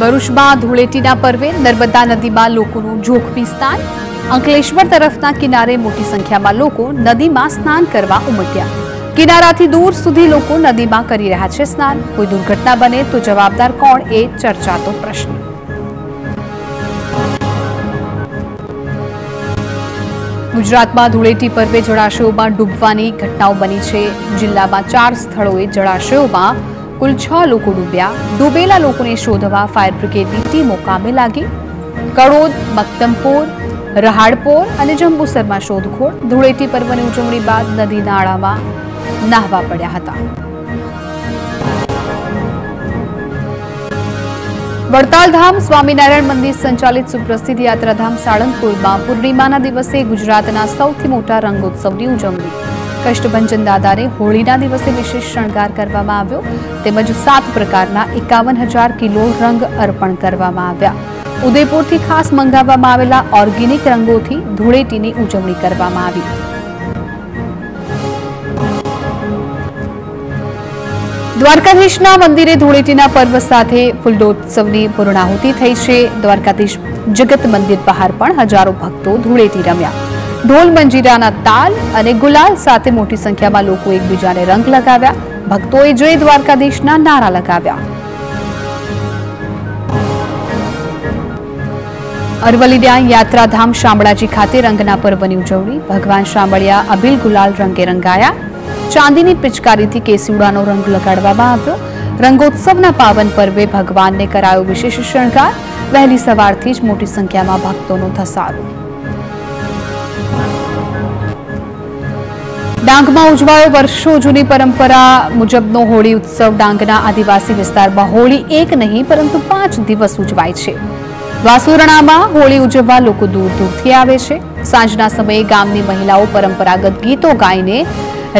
ભરૂચમાં ધૂળેટીના પર્વે નર્મદા નદીમાં લોકોનું જોખમી સ્નાન। અંકલેશ્વર તરફના કિનારે મોટી સંખ્યામાં લોકો નદીમાં સ્નાન કરવા ઉમટ્યા। કિનારાથી દૂર સુધી લોકો નદીમાં કરી રહ્યા છે સ્નાન। કોઈ દુર્ઘટના બને તો જવાબદાર કોણ એ ચર્ચાતો પ્રશ્ન। ગુજરાતમાં ધૂળેટી પર્વે જળાશયોમાં ડૂબવાની ઘટનાઓ બની છે। જિલ્લામાં 4 સ્થળોએ જળાશયોમાં કુલ 6 લોકો ડૂબ્યા। ડૂબેલા લોકોને શોધવા ફાયર બ્રિગેડની ટીમો કામે લાગી। કડોદ, મક્તમપુર, રહાડપોર અને જંબુસરમાં શોધખોળ। ધૂળેટી પર્વની ઉજવણી બાદ નદી નાળામાં નાહવા પડ્યા હતા। વડતાલ ધામ સ્વામિનારાયણ મંદિર સંચાલિત સુપ્રસિદ્ધ યાત્રાધામ સાળંગપુરમાં પૂર્ણિમાના દિવસે ગુજરાતના સૌથી મોટા રંગોત્સવની ઉજવણી। કષ્ટભંજન દાદાને હોળીના દિવસે વિશેષ શણગાર કરવામાં આવ્યો તેમજ 7 પ્રકારના 51,000 કિલો રંગ અર્પણ કરવામાં આવ્યા। ઉદયપુરથી ખાસ મંગાવવામાં આવેલા ઓર્ગેનિક રંગોથી ધૂળેટીની ઉજવણી કરવામાં આવી। દ્વારકાધીશના મંદિરે ધૂળેટીના પર્વ સાથે ફૂલોત્સવની પૂર્ણાહુતિ થઈ છે। દ્વારકાધીશ જગત મંદિર બહાર પણ હજારો ભક્તો ધૂળેટી રમ્યા। ઢોલ મંજીરાના તાલ અને ગુલાલ સાથે મોટી સંખ્યામાં લોકો એકબીજાને રંગ લગાવ્યા। ભક્તોએ જય દ્વારકાધીશના નારા લગાવ્યા। અરવલ્લીના યાત્રાધામ શામળાજી ખાતે રંગના પર્વની ઉજવણી। ભગવાન શામળિયા અબીલ ગુલાલ રંગે રંગાયા। ચાંદીની પિચકારીથી કેસુડાનો રંગ લગાડવામાં આવ્યો। રંગોત્સવના પાવન પર્વે ભગવાનને કરાયો વિશેષ શણગાર। વહેલી સવારથી જ મોટી સંખ્યામાં ભક્તોનો ધસારો। ડાંગમાં ઉજવાયો વર્ષો જૂની પરંપરા મુજબનો હોળી ઉત્સવ। ડાંગના આદિવાસી વિસ્તારમાં હોળી એક નહીં પરંતુ 5 દિવસ ઉજવાય છે। વાસુરણામાં હોળી ઉજવવા લોકો દૂર દૂરથી આવે છે। સાંજના સમયે ગામની મહિલાઓ પરંપરાગત ગીતો ગાઈને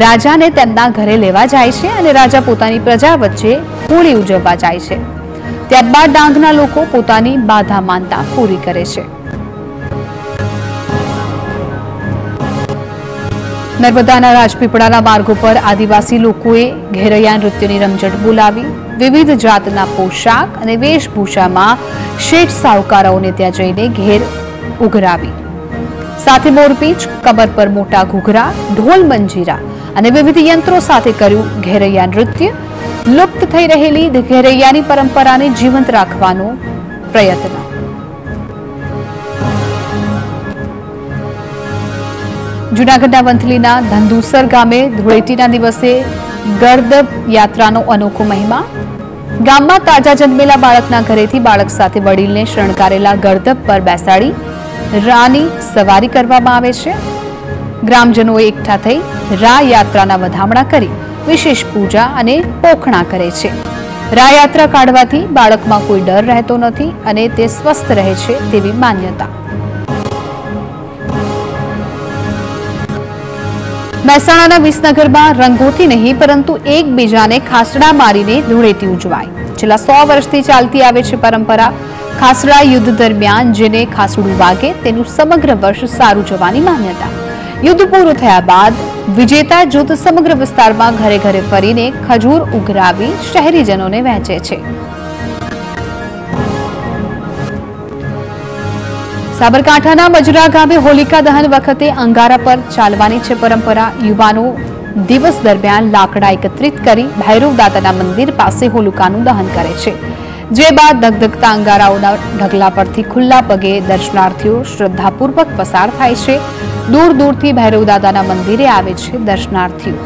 રાજાને તેમના ઘરે લેવા જાય છે અને રાજા પોતાની પ્રજા વચ્ચે હોળી ઉજવવા જાય છે। ત્યારબાદ ડાંગના લોકો પોતાની બાધા માનતા પૂરી કરે છે। નર્મદાના રાજપીપળાના માર્ગો પર આદિવાસી લોકોએ ઘેરૈયા નૃત્યની રમઝટ બોલાવી। વિવિધ જાતના પોશાક અને વેશભૂષામાં શેઠ સાહુકારોને ત્યાં જઈને ઘેર ઉઘરાવી। સાથે મોરપીંછ, કમર પર મોટા ઘૂઘરા, ઢોલ મંજીરા અને વિવિધ યંત્રો સાથે કર્યું ઘેરૈયા નૃત્ય। લુપ્ત થઈ રહેલી ઘેરૈયાની પરંપરાને જીવંત રાખવાનો પ્રયત્ન। જૂનાગઢના વંથલીના ધંધુસર ગામે ધૂળેટીના દિવસે ગરદબ યાત્રાનો અનોખો મહિમા। ગામમાં તાજા જન્મેલા બાળકના ઘરેથી બાળક સાથે વડીલને શણગારેલા ગરદબ પર બેસાડી રાની સવારી કરવામાં આવે છે। ગ્રામજનોએ એકઠા થઈ રા યાત્રાના વધામણા કરી વિશેષ પૂજા અને પોખણા કરે છે। રા યાત્રા કાઢવાથી બાળકમાં કોઈ ડર રહેતો નથી અને તે સ્વસ્થ રહે છે તેવી માન્યતા। મહેસાણાના વિસનગરમાં રંગોથી નહીં પરંતુ એકબીજાને ખાસડા મારીને ધૂળેટી ઉજવાય। છેલ્લા 100 વર્ષથી ચાલતી આવે છે પરંપરા। ખાસડા યુદ્ધ દરમિયાન જેને ખાસડું વાગે તેનું સમગ્ર વર્ષ સારું જવાની માન્યતા। યુદ્ધ પૂરું થયા બાદ વિજેતા જૂથ સમગ્ર વિસ્તારમાં ઘરે ઘરે ફરીને ખજૂર ઉઘરાવી શહેરીજનોને વહેંચે છે। સાબરકાંઠાના મજરા ગામે હોલિકા દહન વખતે અંગારા પર ચાલવાની છે પરંપરા। યુવાનો દિવસ દરમિયાન લાકડા એકત્રિત કરી ભૈરવ દાદાના મંદિર પાસે હોલિકાનું દહન કરે છે। જે બાદ ધગધગતા અંગારાઓના ઢગલા પરથી ખુલ્લા પગે દર્શનાર્થીઓ શ્રદ્ધાપૂર્વક પસાર થાય છે। દૂર દૂરથી ભૈરવ દાદાના મંદિરે આવે છે દર્શનાર્થીઓ।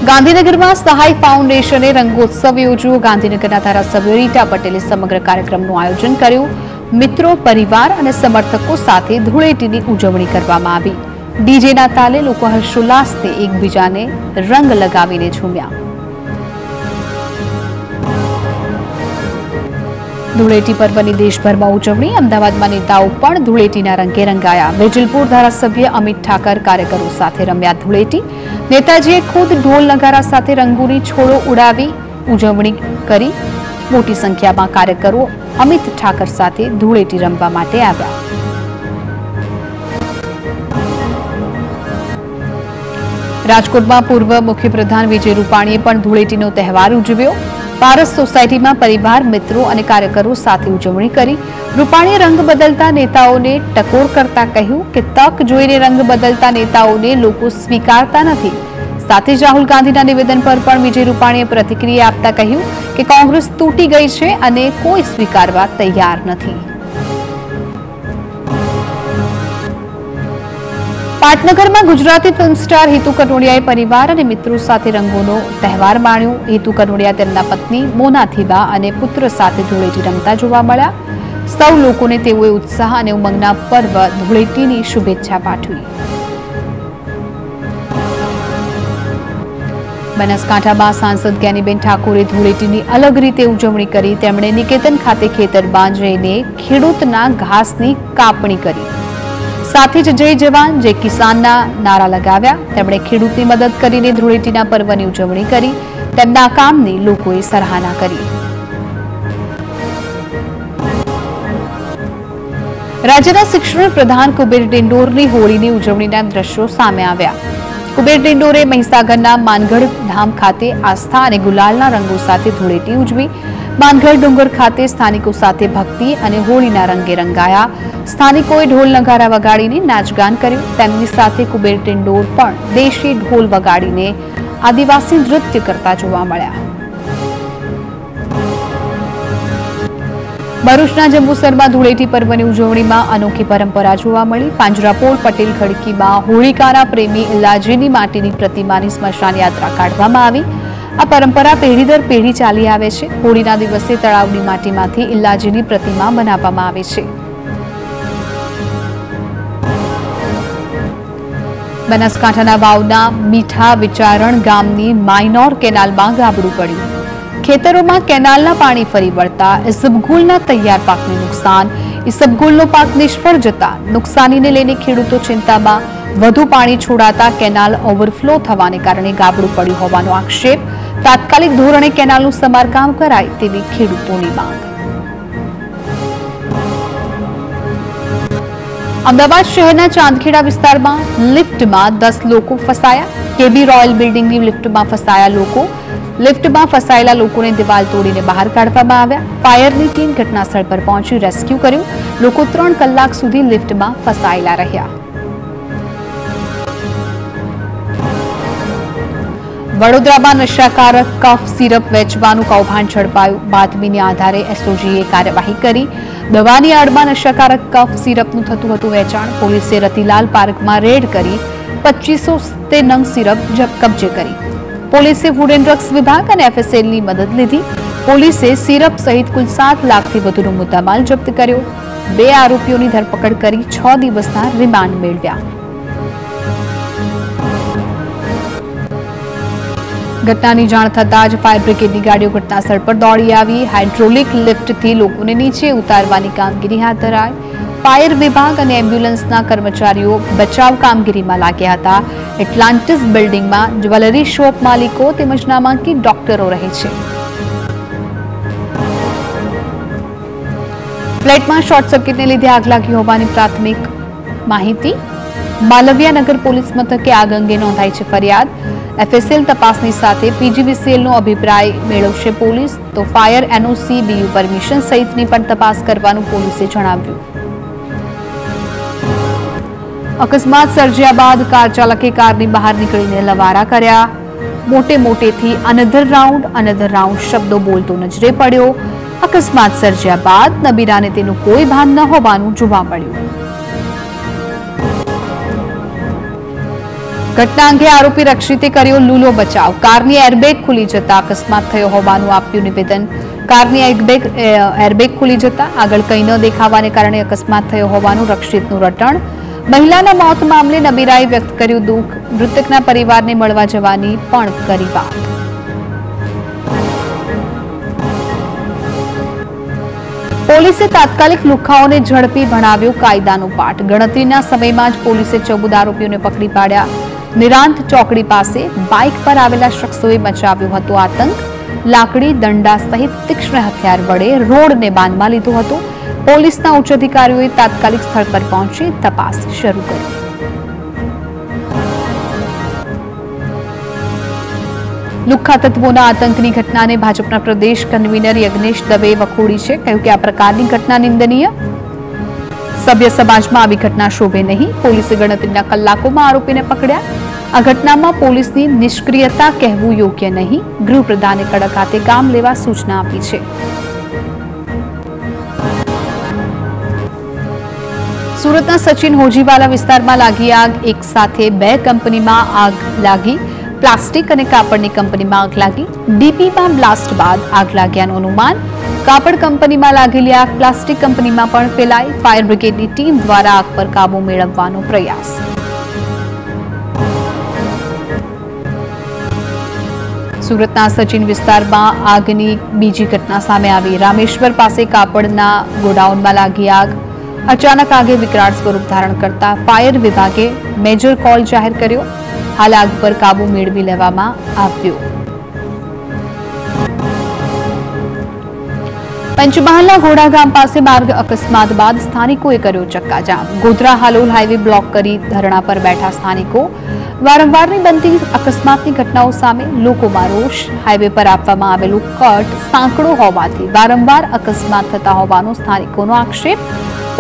ગાંધીનગરમાં સહાય ફાઉન્ડેશને રંગોત્સવ યોજ્યો। ગાંધીનગરના ધારાસભ્ય રીટા પટેલે સમગ્ર કાર્યક્રમનું આયોજન કર્યું। મિત્રો, પરિવાર અને સમર્થકો સાથે ધૂળેટીની ઉજવણી કરવામાં આવી। ડીજેના તાલે લોકો હર્ષોલ્લાસથી એકબીજાને રંગ લગાવીને ઝૂમ્યા। ધૂળેટી પર્વની દેશભરમાં ઉજવણી। અમદાવાદમાં નેતાઓ પણ ધૂળેટીના રંગે રંગાયા। વેજલપુર ધારાસભ્ય અમિત ઠાકર કાર્યકરો સાથે રમ્યા ધૂળેટી। નેતાજીએ ખુદ ઢોલ નગારા સાથે રંગોની છોડો ઉડાવી ઉજવણી કરી। મોટી સંખ્યામાં કાર્યકરો અમિત ઠાકર સાથે ધૂળેટી રમવા માટે આવ્યા। રાજકોટમાં પૂર્વ મુખ્યપ્રધાન વિજય રૂપાણીએ પણ ધૂળેટીનો તહેવાર ઉજવ્યો। પારસ સોસાયટીમાં પરિવાર, મિત્રો અને કાર્યકરો સાથે ઉજવણી કરી। રૂપાણીએ રંગ બદલતા નેતાઓને ટકોર કરતા કહ્યું કે તક જોઈને રંગ બદલતા નેતાઓને લોકો સ્વીકારતા નથી। સાથે જ રાહુલ ગાંધીના નિવેદન પર પણ વિજય રૂપાણીએ પ્રતિક્રિયા આપતા કહ્યું કે કોંગ્રેસ તૂટી ગઈ છે અને કોઈ સ્વીકારવા તૈયાર નથી। પાટનગરમાં ગુજરાતી ફિલ્મ સ્ટાર હિતુ કનોડિયાએ પરિવાર અને મિત્રો સાથે રંગોનો તહેવાર માણ્યો। હિતુ કનોડિયા તેમના પત્ની મોના થીબા અને પુત્ર સાથે ધૂળેટી રમતા જોવા મળ્યા। સૌ લોકોને તેઓએ ઉત્સાહ અને ઉમંગના પર્વ ધૂળેટીની શુભેચ્છા પાઠવી। બનાસકાંઠામાં સાંસદ જ્ઞાનીબેન ઠાકોરે ધૂળેટીની અલગ રીતે ઉજવણી કરી। તેમણે નિકેતન ખાતે ખેતરમાં જઈને ખેડૂતના ઘાસની કાપણી કરી। સાથે જ જય જવાન જય કિસાનના નારા લગાવ્યા। તેમણે ખેડૂતની મદદ કરીને ધૂળેટીના પર્વની ઉજવણી કરી। તેમના કામની લોકોએ સરાહના કરી। રાજ્યના શિક્ષણ પ્રધાન કુબેર ડિંડોરની હોળીની ઉજવણીના દ્રશ્યો સામે આવ્યા। કુબેર ડિંડોરે મહીસાગરના માનગઢ ધામ ખાતે આસ્થા અને ગુલાલના રંગો સાથે ધૂળેટી ઉજવી। માનગઢ ડુંગર ખાતે સ્થાનિકો સાથે ભક્તિ અને હોળીના રંગે રંગાયા। સ્થાનિકોએ ઢોલ નગારા વગાડીને નાચગાન કર્યું। તેમની સાથે કુબેર ડિંડોર પણ દેશી ઢોલ વગાડીને આદિવાસી નૃત્ય કરતા જોવા મળ્યા। ભરૂચના જંબુસરમાં ધૂળેટી પર્વની ઉજવણીમાં અનોખી પરંપરા જોવા મળી। પાંજરાપોળ પટેલ ખડકીમાં હોળિકાના પ્રેમી ઇલ્લાજીની માટીની પ્રતિમાની સ્મશાન યાત્રા કાઢવામાં આવી। આ પરંપરા પેઢી દર પેઢી ચાલી આવે છે। હોળીના દિવસે તળાવની માટીમાંથી ઇલ્લાજીની પ્રતિમા બનાવવામાં આવે છે। બનાસકાંઠાના વાવના મીઠા વિચારણ ગામની માઇનોર કેનાલમાં ગાબડું પડ્યું। ખેતરોમાં કેનાલના પાણી ફરી વળતા ઇસબગુલના તૈયાર પાકને નુકસાન। ઇસબગુલનો પાક નિષ્ફળ જતા નુકસાનીને લઈને ખેડૂતો ચિંતામાં। વધુ પાણી છોડાતા કેનાલ ઓવરફ્લો થવાને કારણે ગાબડું પડ્યું હોવાનો આક્ષેપ। તાત્કાલિક ધોરણે કેનાલનું સમારકામ કરાય તેવી ખેડૂતોની માંગ। અમદાવાદ શહેરના ચાંદખેડા વિસ્તારમાં લિફ્ટમાં 10 લોકો ફસાયા। કેબી રોયલ બિલ્ડિંગની લિફ્ટમાં ફસાયા લોકો। લિફ્ટમાં ફસાયેલા લોકોને દિવાલ તોડીને બહાર કાઢવામાં આવ્યા। ફાયરની ટીમ ઘટનાસ્થળ પર પહોંચી રેસ્ક્યુ કર્યું। લોકો 3 કલાક સુધી લિફ્ટમાં ફસાયેલા રહ્યા। વડોદરામાં નશાકારક કફ સિરપ વેચવાનું કૌભાંડ ઝડપાયું। બાતમીના આધારે એસઓજીએ કાર્યવાહી કરી। દવાની આડમાં નશાકારક કફ સિરપનું થતું હતું વેચાણ। પોલીસે રતિલાલ પાર્કમાં રેડ કરી 2570 નંગ સિરપ કબજે કરી। પોલીસે ફૂડ એન્ડ ડ્રગ્સ વિભાગ અને એફએસએલની મદદ લીધી। પોલીસે સિરપ સહિત કુલ 7 લાખથી વધુનો મુદ્દામાલ જપ્ત કર્યો। 2 આરોપીઓની ધરપકડ કરી 6 દિવસના રિમાન્ડ મેળવ્યા। ઘટનાની જાણ થતાં જ ફાયર બ્રિગેડની ગાડીઓ ઘટનાસ્થળ પર દોડી આવી। હાઇડ્રોલિક લિફ્ટથી લોકોને નીચે ઉતારવાની કામગીરી હાથ ધરાઈ। ફાયર વિભાગ અને એમ્બ્યુલન્સના કર્મચારીઓ બચાવ કામગીરીમાં લાગ્યા હતા। એટલાન્ટિસ બિલ્ડિંગમાં જ્વેલરી શોપ માલિકો તેમજ નામાંકિત ડોક્ટરો રહે છે। ફ્લેટમાં શોર્ટ સર્કિટને લીધે આગ લાગી હોવાની પ્રાથમિક માહિતી। માલવિયાનગર પોલીસ મથકે આગ અંગે નોંધાઈ છે ફરિયાદ। એફએસએલ તપાસની સાથે પીજીવીસીએલનો અભિપ્રાય મેળવશે પોલીસ। તો ફાયર એનઓસી, બીયુ પરમિશન સહિતની પણ તપાસ કરવાનું પોલીસે જણાવ્યું। અકસ્માત સર્જ્યા બાદ કાર ચાલકે કારની બહાર નીકળીને લવારા કર્યા। મોટેથી અનધર રાઉન્ડ શબ્દો બોલતો નજરે પડ્યો। અકસ્માત સર્જ્યા બાદ નબીરાને તેનું કોઈ ભાન ન હોવાનું જોવા મળ્યું। ઘટના અંગે આરોપી રક્ષિતે કર્યો લૂલો બચાવ। કારની એરબેગ ખુલી જતા અકસ્માત થયો હોવાનું આપ્યું નિવેદન। કારની એરબેગ ખુલી જતા આગળ કંઈ ન દેખાવાને કારણે અકસ્માત થયો હોવાનું રક્ષિતનું રટણ। મહિલાના મોત મામલે નબીરાએ વ્યક્ત કર્યું દુઃખ। મૃતકના પરિવારને મળવા જવાની પણ કરી વાત। પોલીસે તાત્કાલિક લુખ્ખાઓને ઝડપી ભણાવ્યો કાયદાનો પાઠ। ગણતરીના સમયમાં જ પોલીસે 14 આરોપીઓને પકડી પાડ્યા। નિરાંત ચોકડી પાસે બાઇક પર આવેલા શખ્સોએ મચાવ્યો હતો આતંક। લાકડી, દંડા સહિત તીક્ષ્ણ હથિયાર વડે રોડને બાંધમાં લીધો હતો। પોલીસના ઉચ્ચ અધિકારીઓએ તાત્કાલિક સ્થળ પર પહોંચી તપાસ શરૂ કરી। લુખ્ખા તત્વોના આતંકની ઘટનાને ભાજપના પ્રદેશ કન્વીનર યજ્ઞેશ દવેએ વખોડી છે, કહ્યું કે આ પ્રકારની ઘટના નિંદનીય, સભ્ય સમાજમાં આવી ઘટના શોભે નહીં. પોલીસે ગણતરીના કલાકોમાં આરોપીને પકડ્યા. આ ઘટનામાં પોલીસની નિષ્ક્રિયતા કહેવું યોગ્ય નહીં. ગૃહપ્રધાને કડક હાથે કામ લેવા સૂચના આપી છે. સુરતના સચિન હોજીવાલા વિસ્તારમાં લાગી આગ. એક સાથે 2 કંપનીમાં આગ લાગી. પ્લાસ્ટિક અને કાપડની કંપનીમાં આગ લાગી. ડીપીમાં બ્લાસ્ટ બાદ આગ લાગ્યાનું અનુમાન. કાપડ કંપનીમાં લાગેલી આગ પ્લાસ્ટિક કંપનીમાં પણ ફેલાઈ. ફાયર બ્રિગેડની ટીમ દ્વારા આગ પર કાબુ મેળવવાનો પ્રયાસ. સુરતના સચિન વિસ્તારમાં આગની બીજી ઘટના સામે આવી. રામેશ્વર પાસે કાપડના ગોડાઉનમાં લાગી આગ. અચાનક આગે વિકરાળ સ્વરૂપ ધારણ કરતા ફાયર વિભાગે મેજર કોલ જાહેર કર્યો. હાલ આગ પર કાબુ મેળવી લેવામાં આવ્યો. પંચમહાલના ઘોડા ગામ પાસે માર્ગ અકસ્માત બાદ સ્થાનિકોએ કર્યો ચક્કાજામ. ગોધરા હાલોલ હાઈવે બ્લોક કરી ધરણા પર બેઠા સ્થાનિકો. વારંવારની બનતી અકસ્માતની ઘટનાઓ સામે લોકોમાં રોષ. હાઈવે પર આપવામાં આવેલું કટ સાંકડો હોવાથી વારંવાર અકસ્માત થતા હોવાનો સ્થાનિકોનો આક્ષેપ.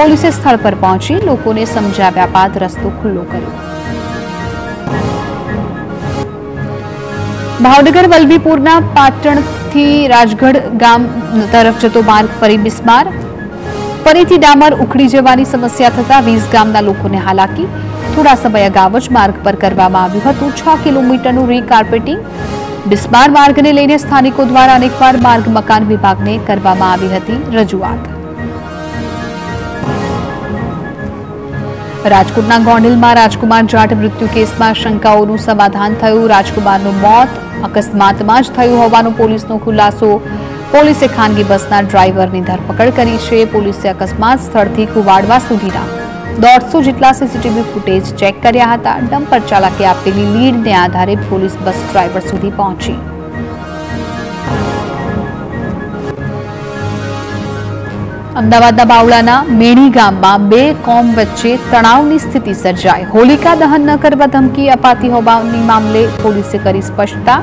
પોલીસે સ્થળ પર પહોંચી લોકોને સમજાવ્યા બાદ રસ્તો ખુલ્લો કર્યો. ભાવનગર વલભીપુરના પાટણથી રાજગઢ ગામ તરફ જતો માર્ગ ફરી બિસ્માર. ફરીથી ડામર ઉખડી જવાની સમસ્યા થતા 20 ગામના લોકોને હાલાકી. થોડા સમય અગાઉ જ માર્ગ પર કરવામાં આવ્યું હતું 6 કિલોમીટરનું રીકાર્પેટિંગ. બિસ્માર માર્ગને લઈને સ્થાનિકો દ્વારા અનેકવાર માર્ગ મકાન વિભાગને કરવામાં આવી હતી રજૂઆત. રાજકોટના ગોંડલમાં રાજકુમાર જાટ મૃત્યુ કેસમાં શંકાઓનું સમાધાન થયું. રાજકુમારનું મોત અકસ્માતમાં જ થયું હોવાનો પોલીસનો ખુલાસો. પોલીસે ખાનગી બસના ડ્રાઈવરની ધરપકડ કરી છે. પોલીસે અકસ્માત સ્થળથી કુવાડવા સુધીના 150 જેટલા સીસીટીવી ફૂટેજ ચેક કર્યા હતા. ડમ્પર ચાલકે આપેલી લીડને આધારે પોલીસ બસ ડ્રાઈવર સુધી પહોંચી. અમદાવાદના બાવળાના મેણી ગામમાં 2 કોમ વચ્ચે તણાવની સ્થિતિ સર્જાઈ. હોલિકા દહન ન કરવા ધમકી અપાતી હોવાની મામલે પોલીસે કરી સ્પષ્ટતા.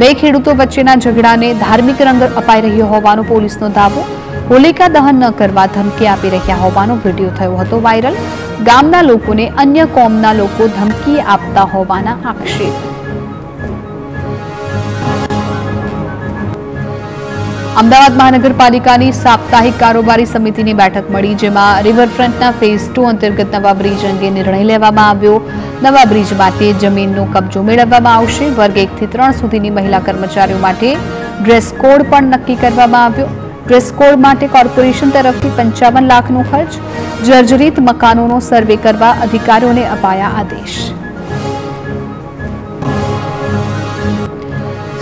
2 ખેડૂતો વચ્ચેના ઝઘડાને ધાર્મિક રંગ અપાઈ રહ્યો હોવાનો પોલીસનો દાવો. હોલિકા દહન ન કરવા ધમકી આપી રહ્યા હોવાનો વિડીયો થયો હતો વાયરલ. ગામના લોકોને અન્ય કોમના લોકો ધમકી આપતા હોવાના આક્ષેપ. અમદાવાદ મહાનગરપાલિકાની સાપ્તાહિક કારોબારી સમિતિની બેઠક મળી, જેમાં રિવરફ્રન્ટના ફેઝ 2 અંતર્ગત નવા બ્રિજ અંગે નિર્ણય લેવામાં આવ્યો. નવા બ્રિજ માટે જમીનનો કબજો મેળવવામાં આવશે. વર્ગ 1 થી 3 સુધીની મહિલા કર્મચારીઓ માટે ડ્રેસ કોડ પણ નક્કી કરવામાં આવ્યો. ડ્રેસ કોડ માટે કોર્પોરેશન તરફથી 55 લાખનો ખર્ચ. જર્જરિત મકાનોનો સર્વે કરવા અધિકારીઓને અપાયા આદેશ.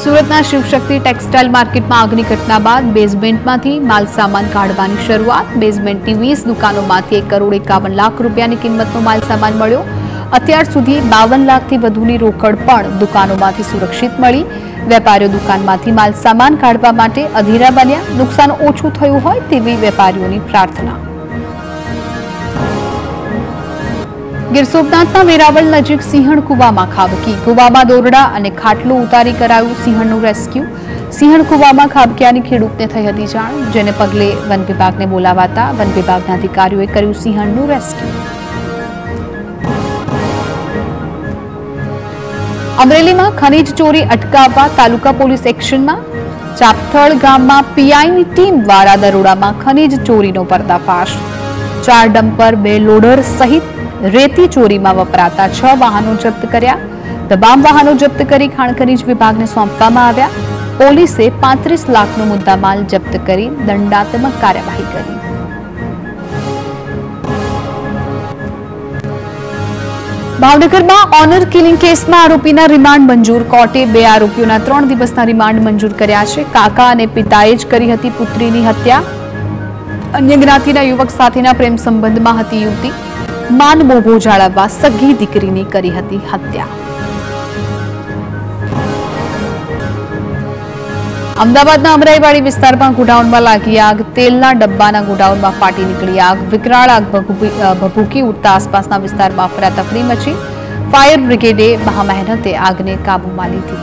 સુરતના શિવશક્તિ ટેક્સટાઇલ માર્કેટમાં આગની ઘટના બાદ બેઝમેન્ટમાંથી માલ સામાન કાઢવાની શરૂઆત. બેઝમેન્ટની 20 દુકાનોમાંથી 1 કરોડ 51 લાખ રૂપિયાની કિંમતનો માલ સામાન મળ્યો. અત્યાર સુધી 52 લાખથી વધુની રોકડ પણ દુકાનોમાંથી સુરક્ષિત મળી. વેપારીઓ દુકાનમાંથી માલ સામાન કાઢવા માટે અધીરા બન્યા. નુકસાન ઓછું થયું હોય તેવી વેપારીઓની પ્રાર્થના. ગીર સોમનાથના વેરાવળ નજીક સિંહણ કુવામાં ખાબકી. કુવામાં દોરડા અને ખાટલું ઉતારી કરાયું સિંહણનું રેસ્ક્યુ. સિંહણ કુવામાં ખાબક્યાની ખેડૂતને થઈ હતી જાણ, જેને પગલે વન વિભાગને બોલાવાતા વન વિભાગના અધિકારીઓએ કર્યું સિંહણનું રેસ્ક્યુ. અમરેલીમાં ખનીજ ચોરી અટકાવવા તાલુકા પોલીસ એક્શનમાં. ચાપથળ ગામમાં પીઆઈની ટીમ દ્વારા દરોડામાં ખનીજ ચોરીનો પર્દાફાશ. 4 ડમ્પર 2 લોડર સહિત રેતી ચોરીમાં વપરાતા 6 વાહનો જપ્ત કર્યા. તમામ વાહનો જપ્ત કરી ખાણ ખનીજ વિભાગને સોંપવામાં આવ્યા. પોલીસે 35 લાખનો મુદ્દામાલ જપ્ત કરી દંડાત્મક કાર્યવાહી કરી. ભાવનગરમાં ઓનર કિલિંગ કેસમાં આરોપીના રિમાન્ડ મંજૂર. કોર્ટે 2 આરોપીઓના 3 દિવસના રિમાન્ડ મંજૂર કર્યા છે. કાકા અને પિતાએ જ કરી હતી પુત્રીની હત્યા. અન્ય જ્ઞાતિના યુવક સાથેના પ્રેમ સંબંધમાં હતી યુવતી. માન મોભો જાળવવા સગી દીકરીની કરી હતી હત્યા. અમદાવાદના અમરાઈવાડી વિસ્તારમાં ગોડાઉનમાં લાગી આગ. તેલના ડબ્બાના ગોડાઉનમાં ફાટી નીકળી આગ. વિકરાળ આગ ભભૂકી ઉઠતા આસપાસના વિસ્તારમાં અફરાતફરી મચી. ફાયર બ્રિગેડે મહામહેનતે આગને કાબૂમાં લીધી.